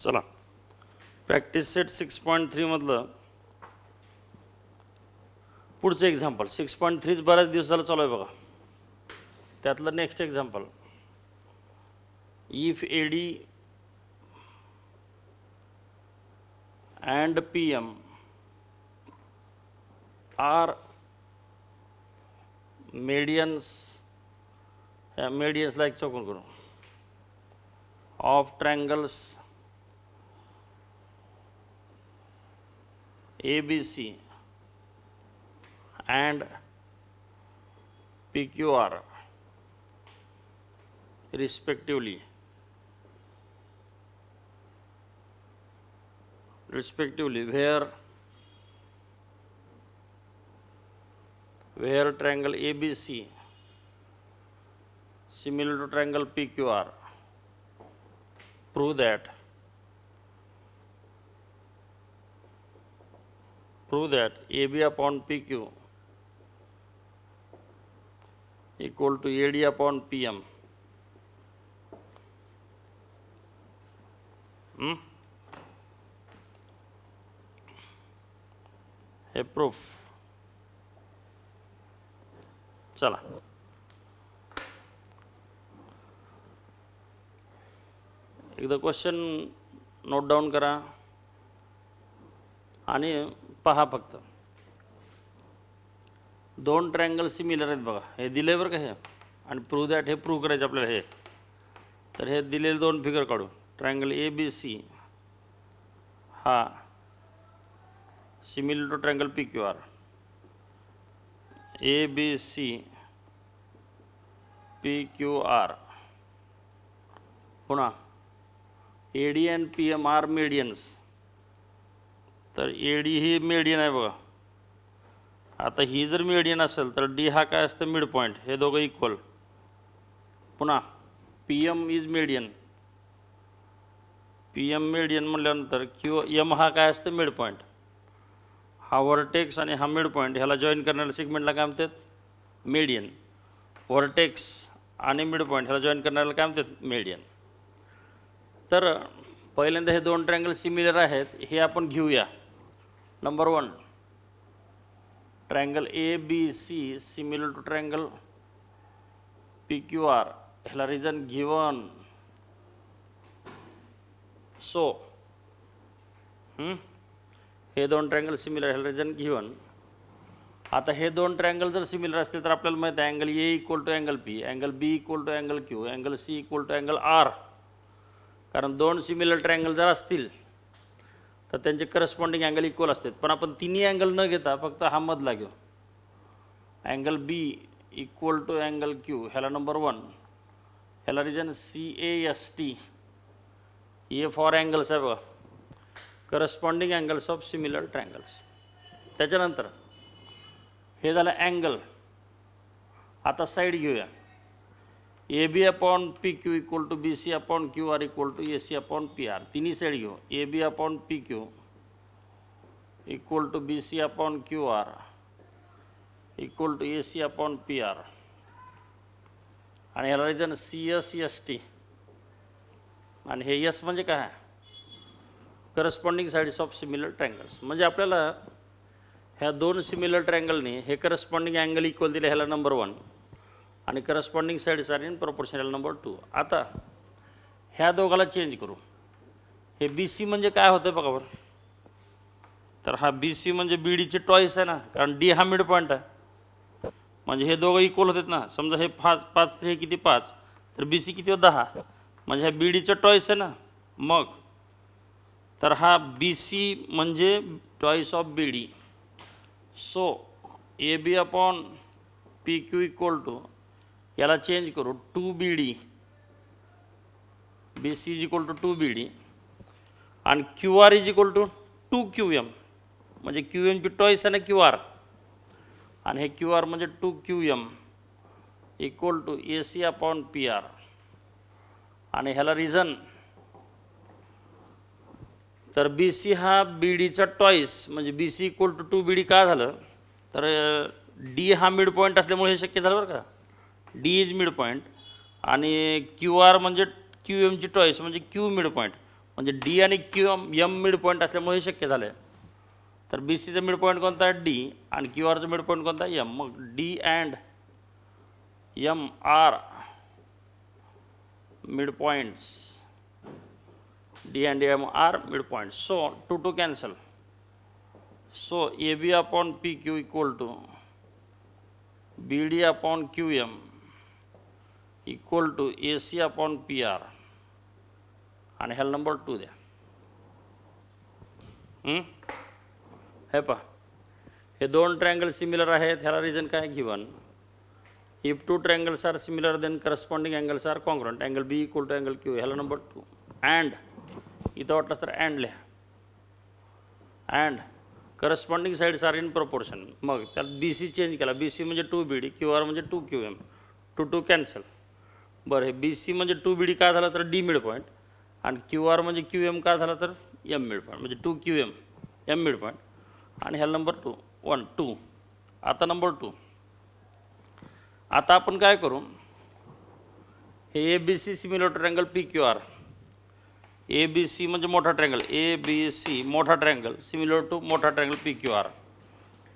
चला practice set 6.3 मधलं पुढचं एक्झाम्पल 6.3 बऱ्याच दिवसाला चालू आहे बघा. त्यातलं next example, if AD and PM are medians, medians like चौकोन करू, of triangles ABC and PQR respectively, where triangle ABC similar to triangle PQR, prove that AB upon PQ equal to AD upon PM. हे proof. चला एकदा question note down करा आणि पहा. फक्त दोन ट्रायंगल सिमिलर आहेत बघा. हे दिले बरं का हे, आणि प्रूव्ह दॅट हे प्रूव्ह करायचं आपल्याला. हे तर हे दिलेले दोन फिगर काढू. ट्रायंगल ABC हा similar to triangle PQR, ABC PQR. पुन्हा AD and PM are medians. तर AD ही मेडियन आहे बघा. आता ही जर मेडियन असेल तर D हा काय असतं, मिड पॉईंट. हे दोघं इक्वल. पुन्हा PM is median. PM median म्हटल्यानंतर M हा काय असतं, मिड पॉईंट. हा व्हर्टेक्स आणि हा मिड पॉईंट ह्याला जॉईन करणाऱ्या सेगमेंटला काय म्हणतात, मेडियन. व्हर्टेक्स आणि मिड पॉईंट ह्याला जॉईन करणाऱ्याला काय म्हणतात, मेडियन. तर पहिल्यांदा हे दोन ट्रायंगल सिमिलर आहेत हे आपण घेऊया. Number 1, triangle ABC similar to triangle PQR, ह्याला रिजन गिवन. सो हे दोन ट्रायंगल सिमिलर, ह्याला रिजन गिवन. आता हे दोन ट्रायंगल जर सिमिलर असतील तर आपल्याला माहिती आहे angle A equal to angle P, angle B equal to angle Q, angle C equal to angle R. कारण दोन सिमिलर ट्रायंगल जर असतील तर त्यांचे करस्पॉन्डिंग अँगल इक्वल असतात. पण आपण तिन्ही अँगल न घेता फक्त हा मधला घेऊ. Angle B equal to angle Q, ह्याला नंबर 1, ह्याला रिजन CAST. हे फॉर अँगल्स आहे बघा, corresponding angles of similar triangles. त्याच्यानंतर हे झालं अँगल. आता साईड घेऊया. AB upon PQ equal to BC upon QR equal to AC upon PR. तिन्ही साईड घेऊ. AB upon PQ equal to BC upon QR equal to AC upon PR. आणि ह्याला region CSST. आणि हे S म्हणजे काय, corresponding sides of similar triangles. म्हणजे आपल्याला ह्या दोन सिमिलर ट्रायंगलने हे करस्पॉन्डिंग अँगल इक्वल दिले, ह्याला नंबर 1, आणि corresponding sides are in proportion, ह्याला नंबर 2. आता ह्या दोघाला चेंज करू. हे BC म्हणजे काय होतं बघा बरं. तर हा BC म्हणजे BDचे टॉईस आहे ना, कारण D हा मिड पॉईंट आहे. म्हणजे हे दोघं इक्वल होतात ना. समजा हे 5 तर हे किती 5, तर BC किती 10, म्हणजे ह्या BDचं टॉईस आहे ना. मग तर हा BC म्हणजे twice of BD. So AB upon PQ equal to, याला चेंज करू, 2BD. BC is equal to 2BD आणि QR is equal to 2QM. म्हणजे QMची टॉईस आहे ना QR, आणि हे QR म्हणजे 2QM equal to AC upon PR. आणि ह्याला रिझन, तर BC हा BDचा टॉईस, म्हणजे BC इक्वल टू 2BD का झालं, तर D हा मिड पॉईंट असल्यामुळे हे शक्य झालं बरं का. D इज मिड पॉईंट आणि QR म्हणजे QMची टॉईस म्हणजे Q मिड पॉईंट. म्हणजे डी आणि क्यू एम मिड पॉईंट असल्यामुळे हे शक्य झालं आहे. तर बी सीचा मिड पॉईंट कोणता आहे डी आणि क्यू आरचा मिड पॉईंट कोणता एम. मग D and M are mid points. D and M are mid points. So two cancel. So A B upon P Q equal to B D upon Q M equal to A C upon P R. आणि ह्याला number 2 द्या. हे पहा, हे दोन triangle similar आहेत. ह्याला reason काय given. If two triangles are similar then corresponding angles are congruent. Angle B equal to angle Q. ह्याला नंबर 2. अँड इथं वाटलं तर अँड लिहा. And corresponding sides are in proportion. मग त्यात बी सी चेंज केला. बी सी म्हणजे 2 बी डी, क्यू आर म्हणजे 2 क्यू एम. 2 कॅन्सल. बरं, हे बी सी म्हणजे 2 बी डी का झालं तर डी मिड पॉईंट, आणि क्यू आर म्हणजे क्यू एम का झाला तर एम मिड पॉईंट, म्हणजे 2 Q M M mid point. आणि ह्याला नंबर 2 1 2. आता नंबर 2. आता आपण काय करू, हे A B C similar triangle P Q R. A B C म्हणजे मोठा ट्रायंगल, ए बी सी मोठा ट्रायंगल सिमिलर टू मोठा ट्रायंगल पी क्यू आर.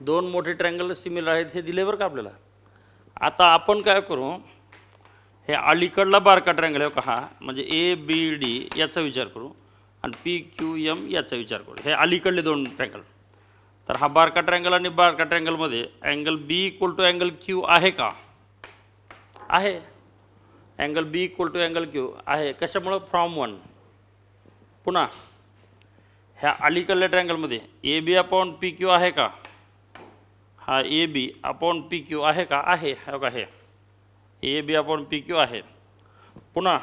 दोन मोठे ट्रायंगल सिमिलर आहेत हे दिले बरं का आपल्याला. आता आपण काय करू, हे अलीकडला बारका ट्रायंगल आहे का हा, म्हणजे ए बी डी याचा विचार करू आणि पी क्यू एम याचा विचार करू. हे अलीकडले दोन ट्रायंगल. तर हा बारका ट्रायंगल आणि बारका ट्रायंगलमध्ये angle B equal to angle Q आहे का. आहे. Angle B equal to angle Q आहे. कशामुळं फ्रॉम 1. पुन्हा ह्या अलीकडल्या ट्रायंगलमध्ये A B upon P Q आहे का. हा A B upon P Q आहे का. आहे. हो का, हे A B upon P Q आहे. पुन्हा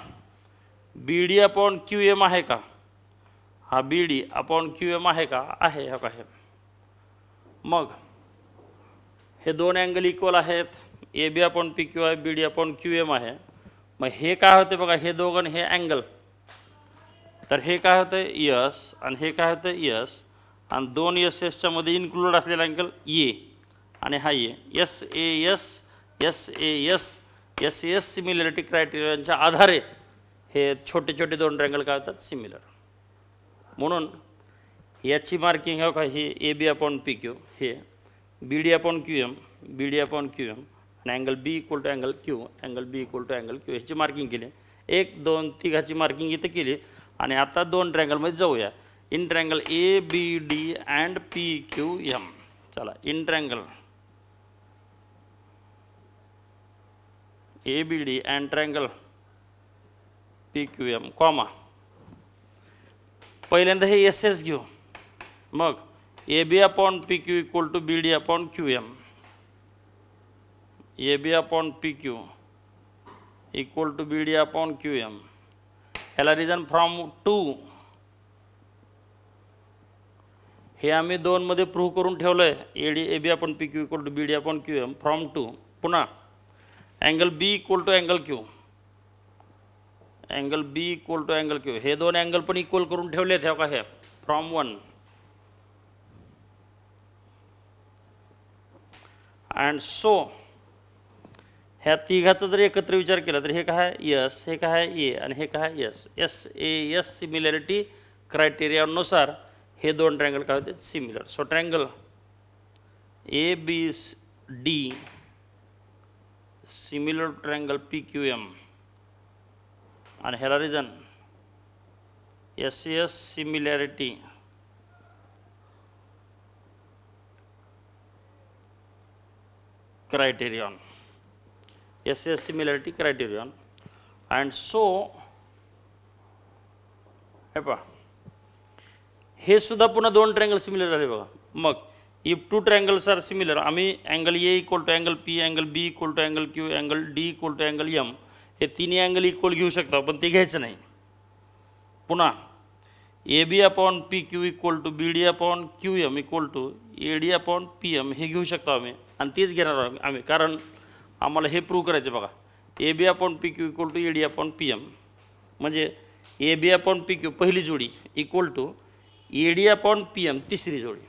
B D upon Q M आहे का. हा B D upon Q M आहे का. आहे. हो का, हे. मग हे दोन अँगल इक्वल आहेत. A B upon P Q आहे, B D upon Q M आहे. मग हे काय होते बघा, हे दोघं हे अँगल. तर हे काय होतं यस आणि हे काय होतं यस, आणि दोन एस एसच्या मध्ये इन्क्लूड असलेला अँगल ए आणि हा A. S A S S A S S S similarity क्रायटेरियाच्या आधारे हे छोटे छोटे दोन ट्रायंगल काय होतात सिमिलर. म्हणून याची मार्किंग हो का, हे A B upon P Q, हे B D upon Q M, B D upon Q M, आणि angle B equal to angle Q, angle B equal to angle Q ह्याची मार्किंग केली. 1 2 3 मार्किंग इथं केली. आणि आता दोन ट्रायंगलमध्ये जाऊया. In triangle A B D and P Q M. चला, in triangle A B D and triangle P Q M comma. पहिल्यांदा हे एस एस घेऊ. मग A B upon P Q equal to B D upon Q M. A B upon P Q equal to B D upon Q M. ह्याला reason from 2. हे आम्ही 2 मध्ये prove करून ठेवलं आहे. A B upon P Q equal to B D upon Q M from 2. पुन्हा angle B equal to angle Q, angle B equal to angle Q, हे दोन अँगल पण इक्वल करून ठेवले आहेत. का हे फ्रॉम 1. अँड सो ह्या तिघाचा जर एकत्र विचार केला तर हे काय यस, हे काय ए आणि हे काय yes. S A S similarity क्रायटेरियानुसार हे दोन ट्रायंगल काय होते similar. So triangle A B D similar triangle P Q M आणि ह्याला reason S S similarity criterion, S S similarity criterion. And so हे पहा, हे सुद्धा पुन्हा दोन ट्रायंगल सिमिलर झाले बघा. मग if two triangles are similar, आम्ही angle A equal to angle P, angle B equal to angle Q, angle D equal to angle M, हे तिन्ही अँगल इक्वल घेऊ शकतो, पण ते घ्यायचं नाही. पुन्हा A B upon P Q equal to B D upon Q M equal to A D upon P M हे घेऊ शकतो आम्ही, आणि तेच घेणार आहोत आम्ही, कारण आम्हाला हे प्रूव्ह करायचं बघा. A B upon P Q equal to A D upon P M, म्हणजे A B upon P Q पहिली जोडी equal to A D upon P M तिसरी जोडी.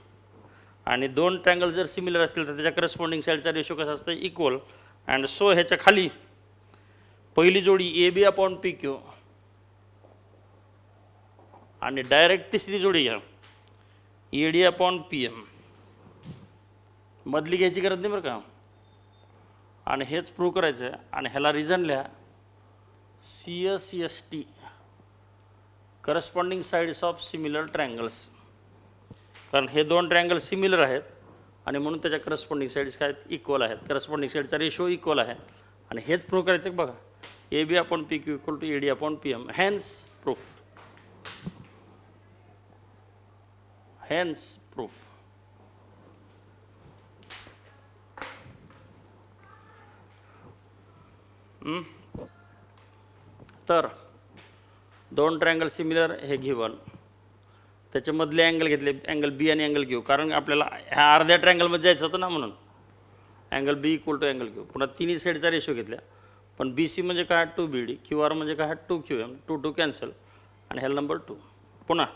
आणि दोन ट्रायंगल जर सिमिलर असतील तर त्याच्या करस्पॉन्डिंग साईडचा रेशो कसा असतं इक्वल. अँड सो ह्याच्या खाली पहिली जोडी A B upon P Q आणि डायरेक्ट तिसरी जोडी घ्या, AD अपॉन PM. मधली घ्यायची गरज नाही बरं का. आणि हेच प्रूव्ह करायचं आहे. आणि ह्याला रिझन लिहा, CSST corresponding sides of similar triangles. कारण हे दोन ट्रायंगल सिमिलर आहेत आणि म्हणून त्याच्या करस्पॉन्डिंग साईड्स काय आहेत, इक्वल आहेत. करस्पॉन्डिंग साईडचा रेशो इक्वल आहे. आणि हेच प्रूव्ह करायचं बघा, AB upon PQ equal to AD upon PM. Hence proof. Hence proof. तर दोन ट्रायंगल सिमिलर हे गिवन, त्याच्यामधले अँगल घेतले, अँगल बी आणि अँगल क्यू. कारण आपल्याला ह्या अर्ध्या ट्रायंगलमध्ये जायचं होतं ना, म्हणून angle B equal to angle Q. पुन्हा तिन्ही साईडचा रेशो घेतल्या. पण BC म्हणजे काय, 2BD. QR म्हणजे काय, 2QM. 2 कॅन्सल आणि ह्याला नंबर 2. पुन्हा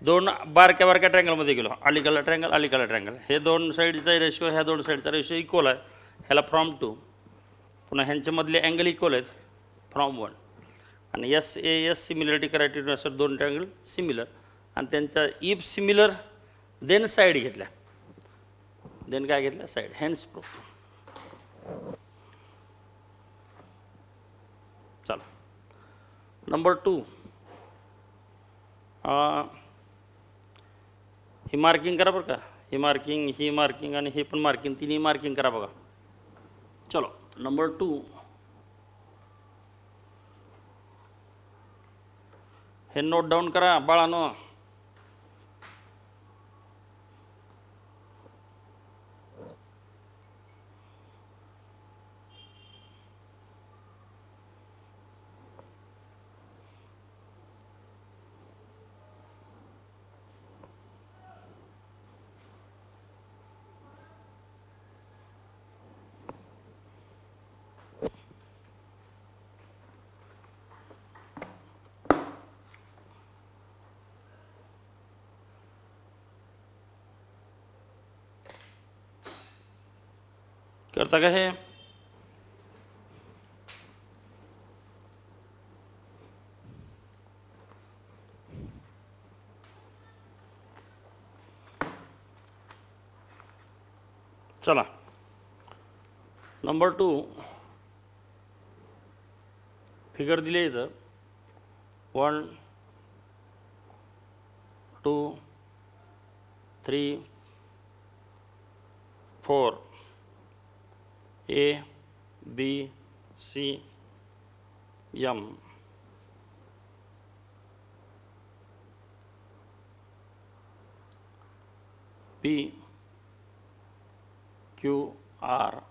दोन बारक्या बारक्या ट्रायंगलमध्ये गेलो, अलीकडला ट्रायंगल अलीकडला ट्रायंगल. हे दोन साईडचा रेशो, ह्या दोन साईडचा रेशो इक्वल आहे, ह्याला फ्रॉम 2. पुन्हा ह्यांच्यामधले अँगल इक्वल आहेत, फ्रॉम 1. आणि SAS सिमिलरिटी क्रायटेरियानुसार दोन ट्रायंगल सिमिलर आणि त्यांच्या इफ सिमिलर देन साईड घेतल्या. देन काय घेतल्या, साईड. Hence proof. चला नंबर 2. ही मार्किंग करा बरं का. ही मार्किंग आणि हे पण मार्किंग, तिन्ही मार्किंग करा बघा. चलो नंबर 2. हे नोट डाऊन करा बाळानो. करता का हे. चला नंबर 2 फिगर दिले इथं. 1 2 3 4 A B C M. P Q R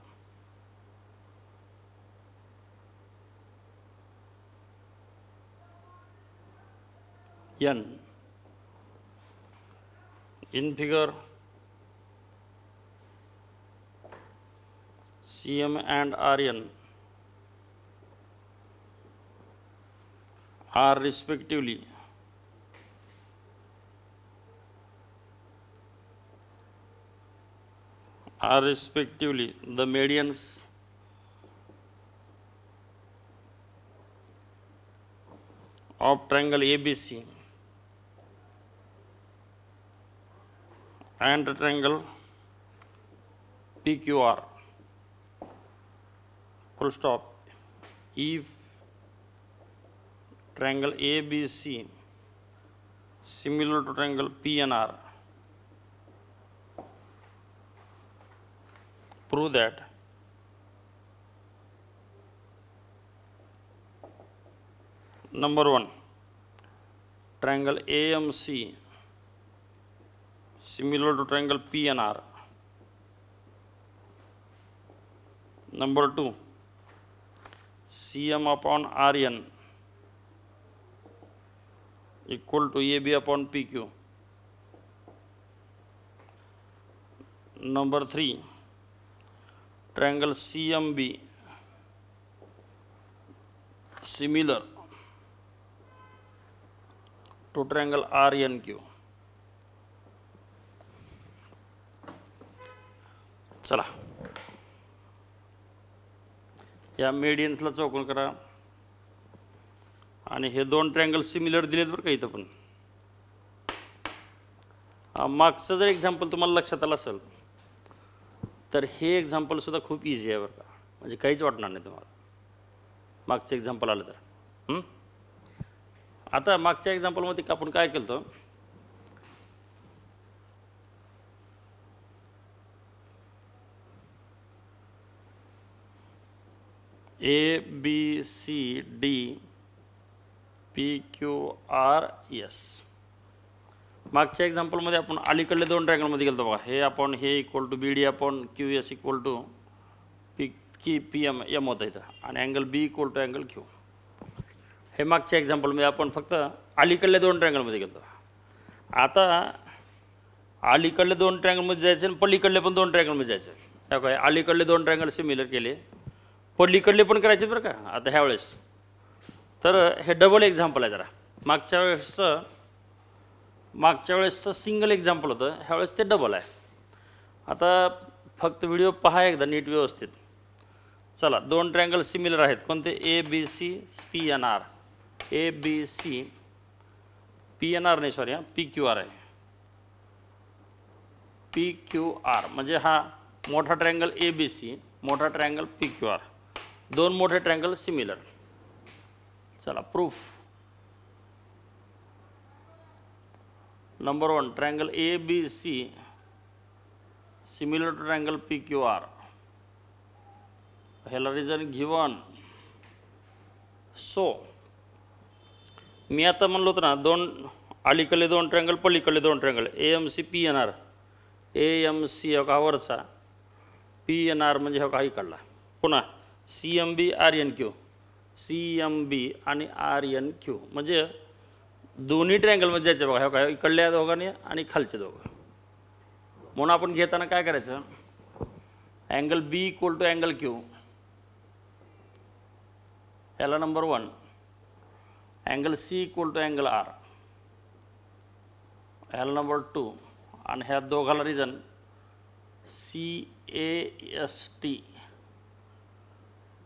N. In figure, CM and RN are respectively the medians of triangle ABC and triangle PQR. Full stop. If triangle ABC similar to triangle PNR, prove that number 1 triangle AMC similar to triangle PNR. Number 2 CM upon RN equal to AB upon PQ. Number 3 triangle CMB similar to triangle RNQ. चला या मेडियन्सला चौकोन करा आणि हे दोन triangle similar दिलेत बरं का इथं पण. मागचं जर एक्झाम्पल तुम्हाला लक्षात आलं असेल तर हे एक्झाम्पलसुद्धा खूप इझी आहे बरं का, म्हणजे काहीच वाटणार नाही तुम्हाला मागचं एक्झाम्पल आलं तर. आता मागच्या एक्झाम्पलमध्ये आपण काय केलं होतं, A B C D P Q R S. मागच्या एक्झाम्पलमध्ये आपण अलीकडले दोन ट्रायंगलमध्ये गेलो बघा, हे आपण हे इक्वल टू बी डी आपण Q S equal to P M M होतं इथं, आणि angle B equal to angle Q. हे मागच्या एक्झाम्पलमध्ये आपण फक्त अलीकडल्या दोन ट्रायंगलमध्ये गेलो. आता अलीकडले दोन ट्रायंगलमध्ये जायचं आणि पलीकडले पण दोन ट्रायंगलमध्ये जायचं. त्या काय अलीकडले दोन ट्रायंगल सिमिलर केले, पलीकडले पण करायचे बरं का आता ह्यावेळेस. तर हे डबल एक्झाम्पल आहे. जरा मागच्या वेळेसचं सिंगल एक्झाम्पल होतं, ह्यावेळेस ते डबल आहे. आता फक्त व्हिडिओ पहा एकदा नीट व्यवस्थित. चला, दोन ट्रायंगल सिमिलर आहेत कोणते, A B C P N R. A B C P N R नाही, सॉरी पी क्यू आर आहे. पी क्यू आर म्हणजे हा मोठा ट्रायंगल ए बी सी, मोठा ट्रायंगल पी क्यू आर, दोन मोठे ट्रायंगल सिमिलर. चला proof. Number 1, triangle A B C similar to triangle P Q R. ह्याला रिझन गिवन. सो मी आता म्हणलो होतं ना, दोन अलीकडले दोन ट्रायंगल, पलीकडले दोन triangle, A M C P N R. A M C हा वरचा, पी एन आर म्हणजे हा काही काढला. पुन्हा C M B R N Q, C M B आणि आर एन क्यू म्हणजे दोन्ही ट्रायंगलमध्ये जायचं बघा. ह्या काय इकडल्या दोघांनी आणि खालचे दोघं. म्हणून आपण घेताना काय करायचं, angle B equal to angle Q, ह्याला number 1. Angle C equal to angle R, ह्याला नंबर 2. आणि ह्या दोघाला reason C A S T,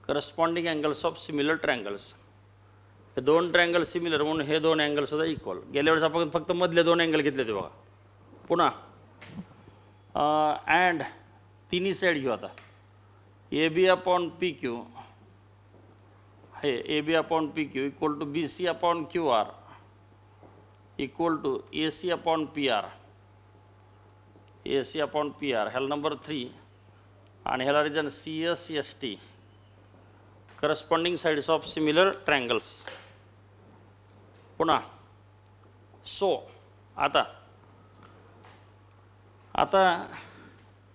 corresponding angles of similar triangles. हे दोन ट्रायंगल सिमिलर म्हणून हे दोन अँगलसुद्धा इक्वल. गेल्या वेळेस आपण फक्त मधले दोन अँगल घेतले होते बघा. पुन्हा अँड तिन्ही साईड घेऊ आता. A B upon P Q, हे A B upon P Q equal to B C upon Q R equal to A C upon P R, A C upon P R. ह्याला number 3. आणि ह्याला reason C S S T, corresponding sides of similar triangles. पुन्हा so आता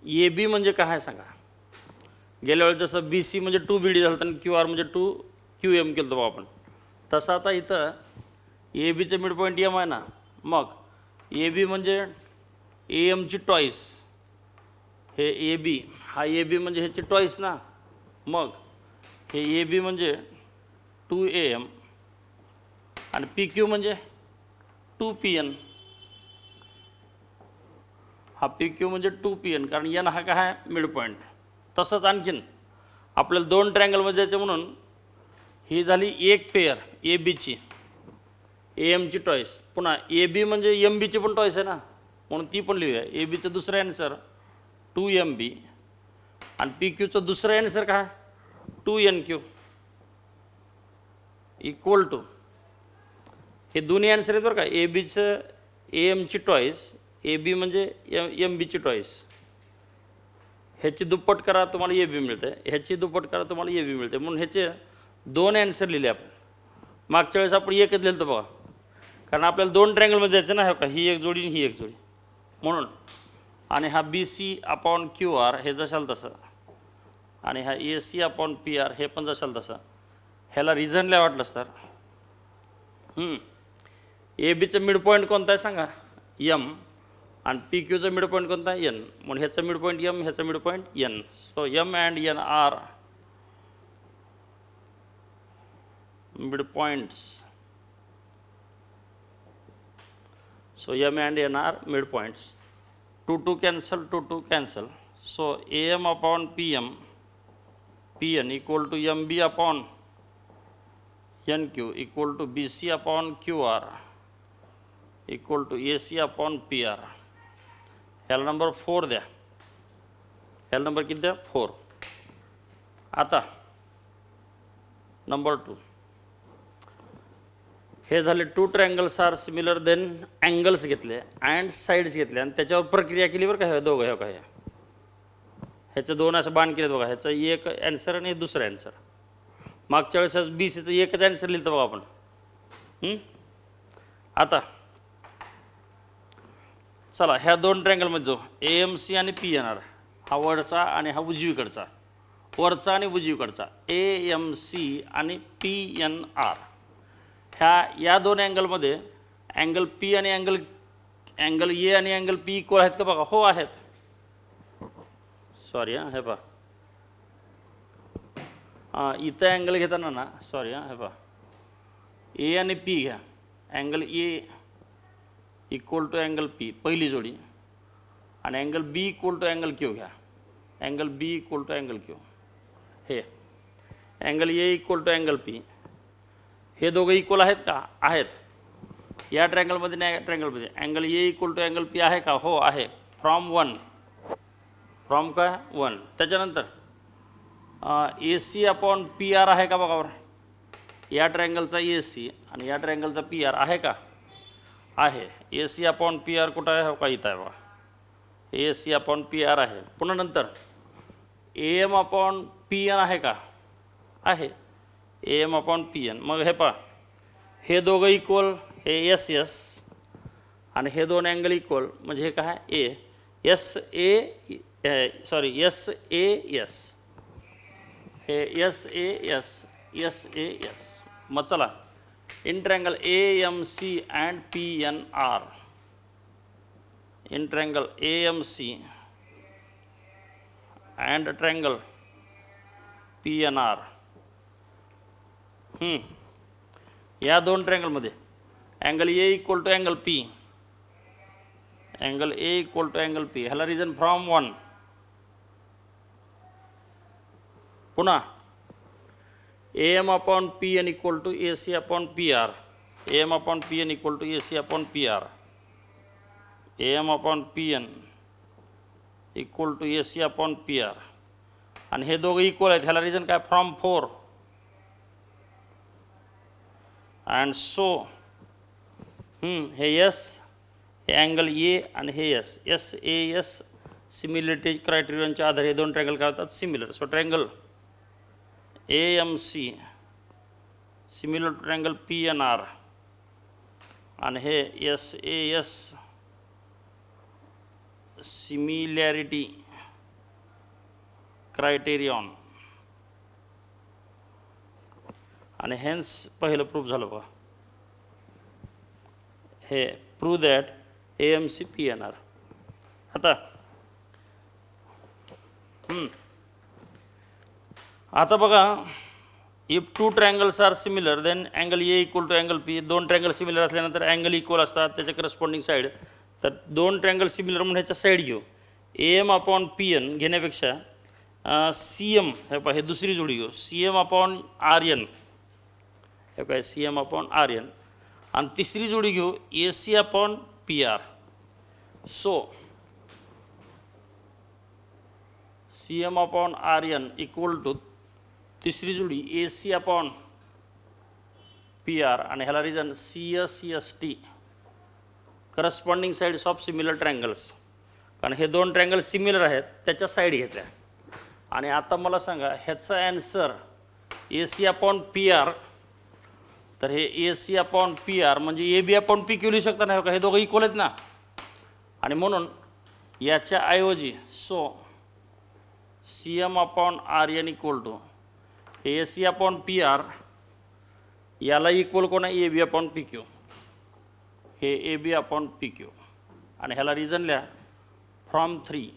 A बी म्हणजे काय आहे सांगा. गेल्या वेळेस जसं बी सी म्हणजे 2 बी डी झालं, आणि क्यू आर म्हणजे 2 क्यू एम केलं होतं आपण. तसं आता इथं ए बीचं मिड पॉईंट एम आहे ना, मग ए बी म्हणजे ए एमची टॉईस. हे ए बी, हा ए बी म्हणजे ह्याची टॉईस ना, मग हे ए बी म्हणजे 2 ए एम आणि पी क्यू म्हणजे 2 पी एन. हा पी क्यू म्हणजे 2 पी एन, कारण एन हा काय आहे मिड पॉईंट. तसंच आणखीन आपल्याला दोन ट्रायंगलमध्ये जायचं म्हणून ही झाली एक पेअर ए बीची, ए एमची टॉईस. पुन्हा ए बी म्हणजे एम बीची पण टॉईस आहे ना, म्हणून ती पण लिहूया. ए बीचं दुसरं ॲन्सर 2 एम बी आणि पी क्यूचं दुसरं ॲन्सर काय 2 एन क्यू इक्वल टू, हे दोन्ही ॲन्सर आहेत बरं का. ए बीचं ए एमची टॉईस, ए बी म्हणजे एम बीची टॉईस. ह्याची दुप्पट करा तुम्हाला ए बी मिळते, ह्याची दुप्पट करा तुम्हाला ए बी मिळते. म्हणून ह्याचे दोन ॲन्सर लिहिले आपण. मागच्या वेळेस आपण एकच लिहिलं होतं बघा, कारण आपल्याला दोन ट्रायंगलमध्ये जायचं ना, हो का, ही एक जोडी आणि ही एक जोडी म्हणून. आणि हा B C upon Q R हे जशाल तसं, आणि हा A C upon P R हे पण जशाल तसं. ह्याला रिझन लिहा वाटलंच तर. ए बीचं मिड पॉईंट कोणता आहे सांगा, एम. आणि पी क्यूचं मिड पॉईंट कोणता आहे एन. म्हणून ह्याचं मिड पॉईंट एम, ह्याचं mid point N. So M and N are mid points. So m and n are midpoints. 2 cancel, 2 cancel. So am upon pm, pn equal to mb upon nq equal to bc upon qr equal to ac upon pr. ह्याला number 4 द्या, ह्याला number किती द्या 4. आता number 2, हे झाले 2 triangles are similar, then angles घेतले and sides घेतले आणि त्याच्यावर प्रक्रिया केली बरं का. हे दोघं हे काय ह्याचं 2 असं बाण केलेत बघा. ह्याचं एक ॲन्सर आणि दुसरं ॲन्सर. मागच्या वेळेस BCचं एकच ॲन्सर लिहिलं बघा आपण. आता चला ह्या 2 ट्रायंगलमध्ये जो AMC आणि PNR, हा वरचा आणि हा उजवीकडचा, वरचा आणि उजवीकडचा AMC आणि PNR, या 2 अँगलमध्ये अँगल P आणि अँगल A आणि अँगल P इक्वल आहेत का बघा. हो आहेत. सॉरी हे पहा, इथं अँगल घेताना ना, सॉरी हे पहा, A आणि P घ्या. Angle A equal to angle P पहिली जोडी, आणि angle B equal to angle Q घ्या. Angle B equal to angle Q. हे angle A equal to angle P, हे दोघं इक्वल आहेत का? आहेत. या ट्रायंगलमध्ये नाही, या ट्रायंगलमध्ये angle A equal to angle P आहे का? हो आहे. फ्रॉम 1, फ्रॉम काय 1. त्याच्यानंतर AC अपॉन PR आहे का बघा बरं. या ट्रायंगलचा AC आणि या ट्रायंगलचा PR आहे का? आहे. AC अपॉन PR कुठं आहे? हो का, इथं आहे बघा. AC अपॉन PR आहे. पुन्हा नंतर AM अपॉन PN आहे का? आहे. AM upon PN. मग हे पहा, हे दोघं इक्वल, हे SS आणि हे 2 अँगल इक्वल, म्हणजे हे काय SAS, हे SAS. मग चला, in triangle AMC and PNR, in triangle AMC and triangle PNR, या 2 ट्रायंगलमध्ये angle A equal to angle P, angle A equal to angle P, ह्याला रिजन फ्रॉम 1. पुन्हा AM upon PN equal to AC upon PR, AM upon PN equal to AC upon PR, AM upon PN equal to AC upon PR, आणि हे दोघं equal आहेत. ह्याला reason काय? From 4. And so हे S, हे angle A आणि हे SAS सिमिलरिटी क्रायटेरियनच्या आधारे हे 2 ट्रायंगल काय होतात? Similar. So triangle AMC similar to triangle PNR आणि हे SAS सिमिलॅरिटी क्रायटेरियन, आणि हेन्स पहिलं प्रूफ झालं बघा. हे प्रूव्ह दॅट AMC PNR. आता बघा, if 2 triangles are similar then angle A equal to angle P. 2 triangle similar असल्यानंतर अँगल इक्वल असतात, त्याच्या करस्पॉन्डिंग साईड. तर 2 ट्रायंगल सिमिलर म्हणून ह्याच्या साईड घेऊ. AM अपॉन PN घेण्यापेक्षा CM, हे पहा, हे दुसरी जोडी घेऊ. CM अपॉन RN, हे काय CM अपॉन RN, आणि तिसरी जोडी घेऊ AC upon PR. So CM upon RN equal to तिसरी जोडी AC अपॉन PR, आणि ह्याला reason CST, corresponding sides of similar triangles. कारण हे 2 ट्रायंगल सिमिलर आहेत, त्याच्या साईड घेतल्या. आणि आता मला सांगा, ह्याचा ॲन्सर AC अपॉन PR, तर हे AC अपॉन PR म्हणजे AB अपॉन PQ लिहू शकता नाही का? हे दोघं इक्वल आहेत ना. आणि म्हणून याच्या ऐवजी so CM upon RN equal to हे AC अपॉन PR, याला इक्वल कोण आहे? AB upon PQ. हे AB अपॉन PQ, आणि ह्याला रिजन लिहा फ्रॉम 3.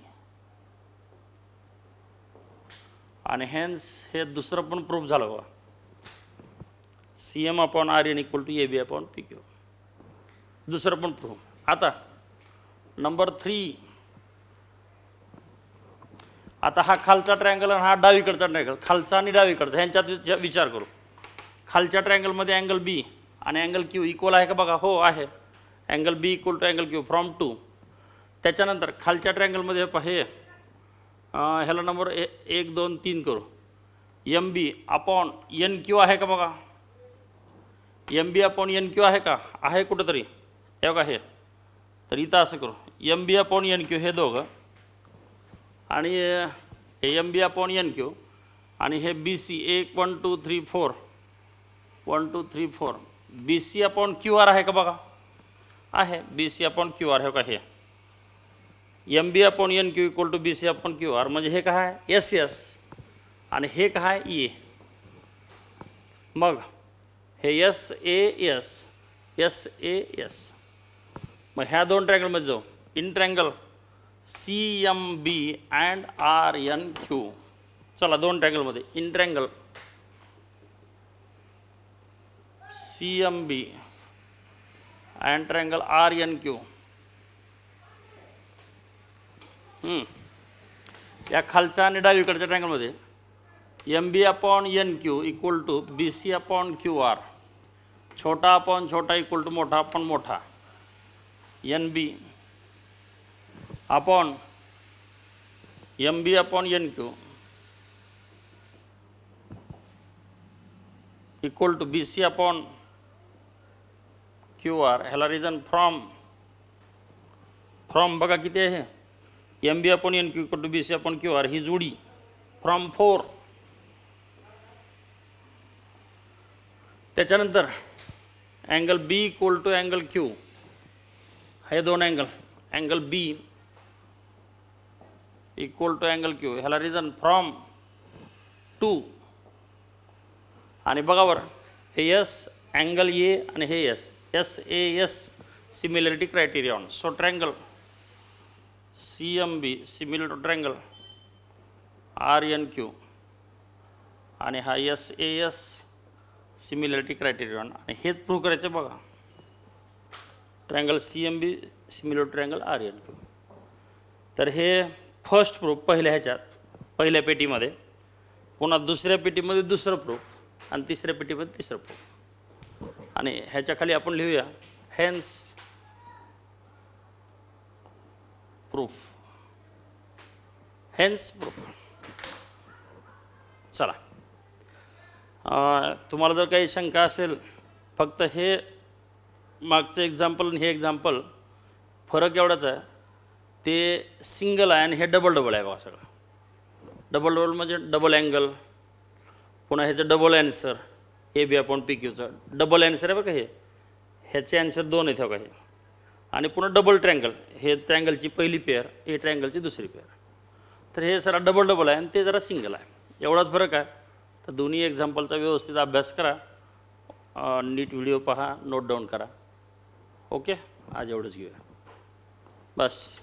आणि हेन्स हे दुसरं पण प्रूफ झालं बघा. CM upon RN equal to AB upon PQ, दुसरं पण प्रूफ. आता नंबर 3, आता हा खालचा ट्रायंगल आणि हा डावीकडचा ट्रायंगल, खालचा आणि डावीकडचा ह्यांच्यात विचार करू. खालच्या ट्रायंगलमध्ये अँगल B आणि अँगल Q इक्वल आहे का बघा? हो आहे. Angle B equal to angle Q from 2. त्याच्यानंतर खालच्या ट्रँगलमध्ये हे ह्याला नंबर 1 2 3 करू. M B upon N Q आहे का बघा. M B upon N Q आहे का, आहे कुठंतरी, हे बघा हे. तर इथं असं करू, M B upon N Q हे दोघं, आणि हे M B upon N Q, आणि हे B C 1 1 2 3 4 1 2 3 4 B C upon Q R आहे का बघा, आहे. B C upon Q R हे का, हे M B upon N Q equal to B C upon Q R, म्हणजे हे काय आहे एस एस, आणि हे काय आहे ए. मग हे S A S S A S. मग ह्या दोन ट्रँगलमध्ये जाऊ. In triangle C M B and R N Q. चला दोन ट्रँगलमध्ये in triangle C M B and triangle R N Q. या खालच्या आणि डावीकडच्या ट्रँगलमध्ये M B upon N Q equal to B C upon Q R, छोटा upon छोटा इक्वल टू मोठा अपॉन मोठा, N B upon M B upon N Q equal to B C upon Q R. ह्याला reason from बघा किती आहे, M B upon N Q equal to B C upon Q R, ही जोडी from 4. त्याच्यानंतर angle B equal to angle Q, हे दोन angle B equal to angle Q, ह्याला रिझन फ्रॉम 2. आणि बघा बरं, हे एस अँगल ए आणि हे S S A S similarity criterion. So triangle C M B similar to triangle R N Q, आणि हा S A S similarity criterion. आणि हेच प्रूव्ह करायचं बघा, triangle C M B similar to triangle R N Q. तर हे first proof पहिल्या पेटीमध्ये, पुन्हा दुसऱ्या पेटीमध्ये दुसरं प्रूफ, आणि तिसऱ्या पेटीमध्ये तिसरं प्रूफ. आणि ह्याच्या खाली आपण लिहूया हेन्स प्रूफ. Hence proof. चला, तुम्हाला जर काही शंका असेल, फक्त हे मागचं एक्झाम्पल आणि हे एक्झाम्पल फरक एवढाच आहे, ते सिंगल आहे आणि हे डबल आहे बघा. सगळं डबल म्हणजे डबल अँगल, पुन्हा ह्याचं double answer A B upon P क्यूचं डबल ॲन्सर आहे बघा. ह्याचे ॲन्सर 2 आहेत बघा हे. आणि पुन्हा डबल ट्रँगल, हे ट्रँगलची पहिली पेअर, हे ट्रँगलची दुसरी पेअर. तर हे जरा डबल आहे आणि ते जरा सिंगल आहे, एवढाच फरक आहे. तर दोन्ही एक्झाम्पलचा व्यवस्थित अभ्यास करा, नीट व्हिडिओ पहा, नोट डाऊन करा. ओके, आज एवढंच घेऊया बस.